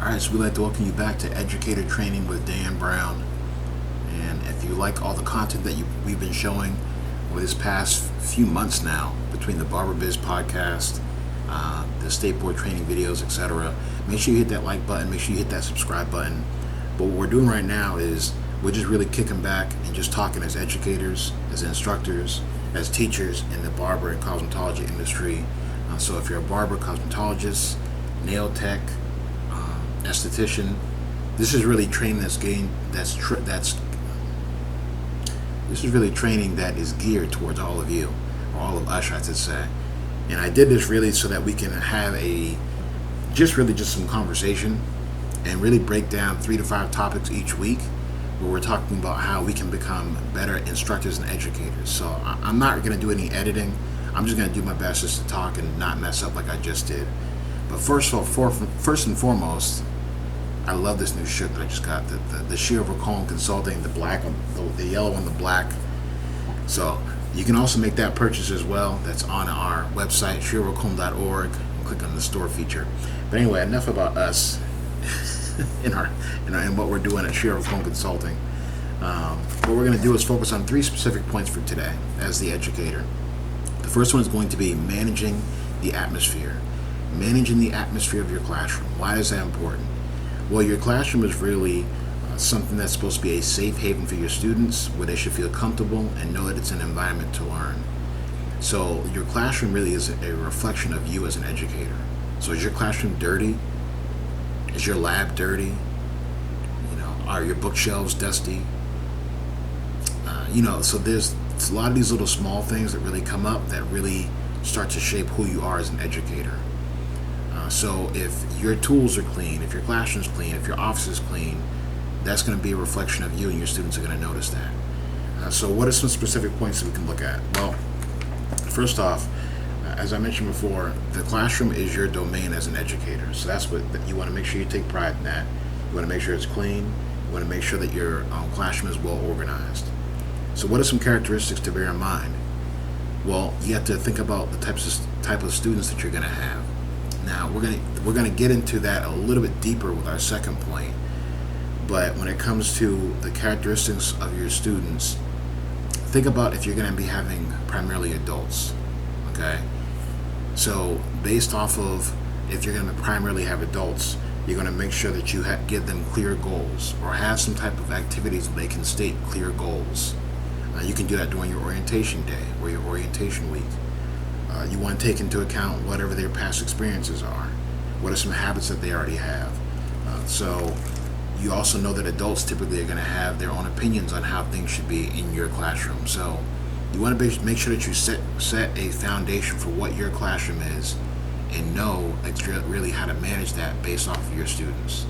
Alright, so we'd like to welcome you back to Educator Training with Dan Brown. And if you like all the content that we've been showing over this past few months now, between the Barber Biz podcast, the state board training videos, etc., make sure you hit that like button, make sure you hit that subscribe button. But what we're doing right now is we're just really kicking back and just talking as educators, as instructors, as teachers in the barber and cosmetology industry. So if you're a barber, cosmetologist, nail tech, esthetician, this is really training this is really training that is geared towards all of you, or all of us, I should say. And I did this really so that we can have just some conversation and really break down 3 to 5 topics each week where we're talking about how we can become better instructors and educators. So I'm not going to do any editing. I'm just going to do my best just to talk and not mess up like I just did. But first and foremost, I love this new shirt that I just got, the Sheer Cone Consulting, the black one, the yellow one, the black. So you can also make that purchase as well. That's on our website, sheercone.org. Click on the store feature. But anyway, enough about us in what we're doing at Sheer Cone Consulting. What we're going to do is focus on 3 specific points for today as the educator. The first one is going to be managing the atmosphere. Managing the atmosphere of your classroom. Why is that important? Well, your classroom is really something that's supposed to be a safe haven for your students, where they should feel comfortable and know that it's an environment to learn. So your classroom really is a reflection of you as an educator. So is your classroom dirty? Is your lab dirty? Are your bookshelves dusty? So there's a lot of these little small things that really come up that really start to shape who you are as an educator. So if your tools are clean, if your classroom's clean, if your office is clean, that's going to be a reflection of you, and your students are going to notice that. So what are some specific points that we can look at? Well, first off, as I mentioned before, the classroom is your domain as an educator. So that's what you want to make sure you take pride in that. You want to make sure it's clean. You want to make sure that your classroom is well organized. So what are some characteristics to bear in mind? Well, you have to think about the type of students that you're going to have. Now, we're gonna get into that a little bit deeper with our second point. But when it comes to the characteristics of your students, think about if you're going to be having primarily adults. Okay, so based off of if you're going to primarily have adults, you're going to make sure that you give them clear goals, or have some type of activities where they can state clear goals. You can do that during your orientation day or your orientation week. You want to take into account whatever their past experiences are. What are some habits that they already have? So you also know that adults typically are going to have their own opinions on how things should be in your classroom. So you want to make sure that you set a foundation for what your classroom is, and know really how to manage that based off of your students.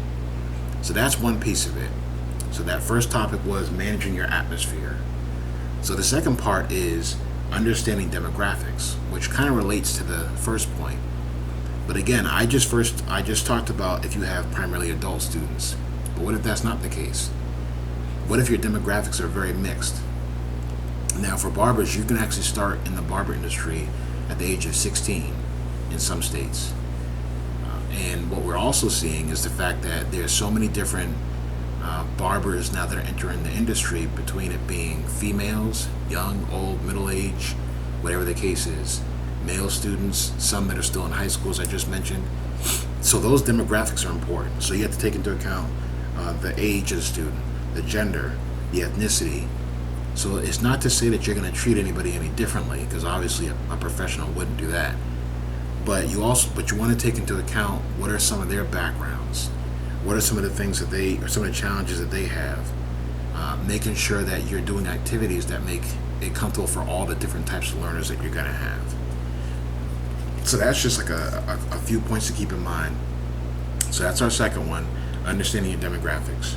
So that's one piece of it. So that first topic was managing your atmosphere. So the second part is understanding demographics, which kind of relates to the first point. But again, I just talked about if you have primarily adult students. But what if that's not the case? What if your demographics are very mixed? Now, for barbers, you can actually start in the barber industry at the age of 16 in some states. And what we're also seeing is the fact that there's so many different barbers now that are entering the industry, between it being females, young, old, middle-aged, whatever the case is, male students, some that are still in high school, as I just mentioned. So those demographics are important. So you have to take into account the age of the student, the gender, the ethnicity. So it's not to say that you're going to treat anybody any differently, because obviously a professional wouldn't do that. But you want to take into account what are some of their backgrounds. What are some of the things or some of the challenges that they have? Making sure that you're doing activities that make it comfortable for all the different types of learners that you're going to have. So that's just like a few points to keep in mind. So that's our second one, understanding your demographics.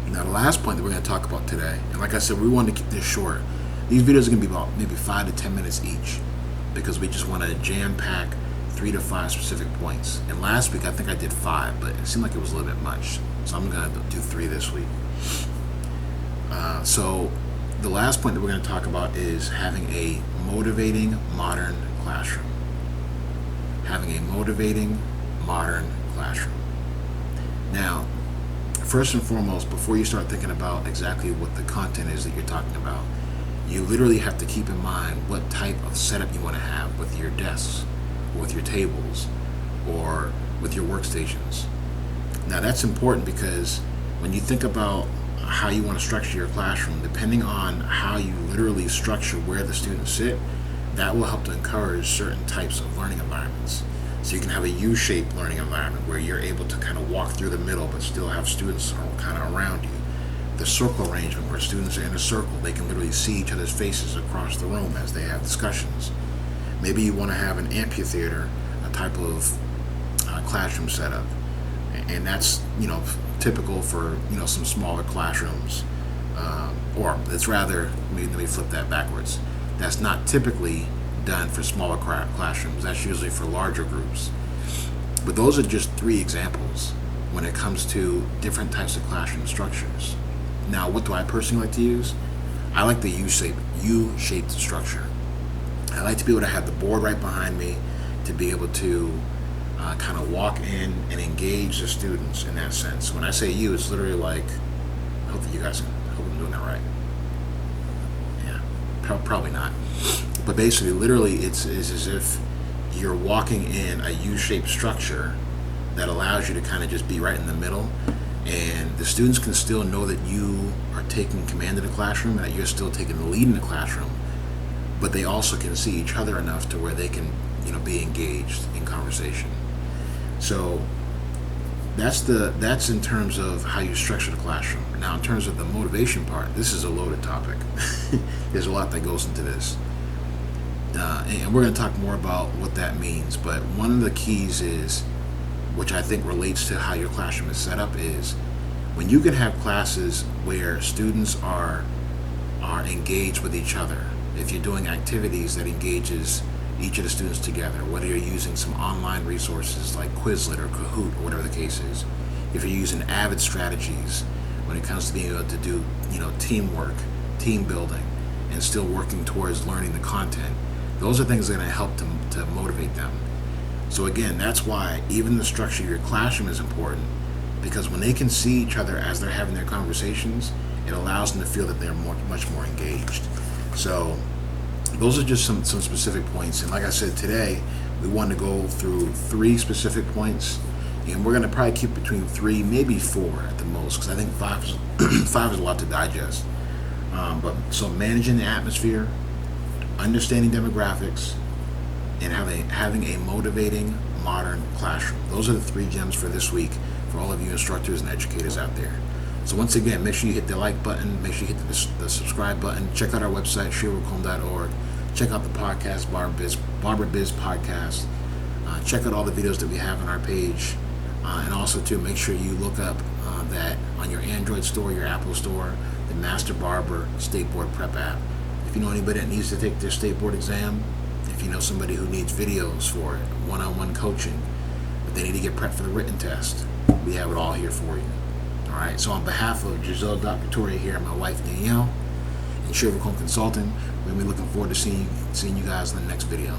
Now, the last point that we're going to talk about today, and like I said, we wanted to keep this short. These videos are going to be about maybe 5 to 10 minutes each, because we just want to jam-pack 3 to 5 specific points. And last week I think I did 5, but it seemed like it was a little bit much, so I'm going to do 3 this week. So the last point that we're going to talk about is having a motivating modern classroom. Having a motivating modern classroom. Now, first and foremost, before you start thinking about exactly what the content is that you're talking about, you literally have to keep in mind what type of setup you want to have with your desks, or with your tables, or with your workstations. Now, that's important because when you think about how you want to structure your classroom, depending on how you literally structure where the students sit, that will help to encourage certain types of learning environments. So you can have a U-shaped learning environment where you're able to kind of walk through the middle but still have students kind of around you. The circle arrangement where students are in a circle, they can literally see each other's faces across the room as they have discussions. Maybe you want to have an amphitheater, a type of classroom setup, and that's typical for some smaller classrooms, or it's rather, let me flip that backwards. That's not typically done for smaller classrooms. That's usually for larger groups. But those are just 3 examples when it comes to different types of classroom structures. Now, what do I personally like to use? I like the U-shaped structure. I like to be able to have the board right behind me, to be able to kind of walk in and engage the students in that sense. When I say U, it's literally like, I hope I'm doing that right. Yeah, probably not. But basically, literally, it's as if you're walking in a U-shaped structure that allows you to kind of just be right in the middle, and the students can still know that you are taking command of the classroom and that you're still taking the lead in the classroom, but they also can see each other enough to where they can be engaged in conversation. So that's in terms of how you structure the classroom. Now, in terms of the motivation part, this is a loaded topic. There's a lot that goes into this, and we're going to talk more about what that means. But one of the keys is, which I think relates to how your classroom is set up, is when you can have classes where students are engaged with each other. If you're doing activities that engages each of the students together, whether you're using some online resources like Quizlet or Kahoot or whatever the case is, if you're using Avid strategies when it comes to being able to do teamwork, team building, and still working towards learning the content, those are things that are going to help to motivate them. So again, that's why even the structure of your classroom is important, because when they can see each other as they're having their conversations, it allows them to feel that they're much more engaged. So those are just some specific points. And like I said, today we want to go through 3 specific points, and we're going to probably keep between 3, maybe 4 at the most, because I think 5 is a lot to digest. But so managing the atmosphere, understanding demographics, and having a motivating modern classroom. Those are the 3 gems for this week for all of you instructors and educators out there. So once again, make sure you hit the like button, make sure you hit the subscribe button, check out our website, sherwoodcombe.org, check out the podcast, Barber Biz Podcast, check out all the videos that we have on our page, and also too, make sure you look up that on your Android store, your Apple store, the Master Barber State Board Prep app. If you know anybody that needs to take their state board exam, if you know somebody who needs videos for it, one-on-one coaching, but they need to get prepped for the written test, we have it all here for you. All right, so on behalf of Giselle, Dr. Victoria here, and my wife Danielle, and Sherwood Consulting, we're going to be looking forward to seeing you guys in the next video.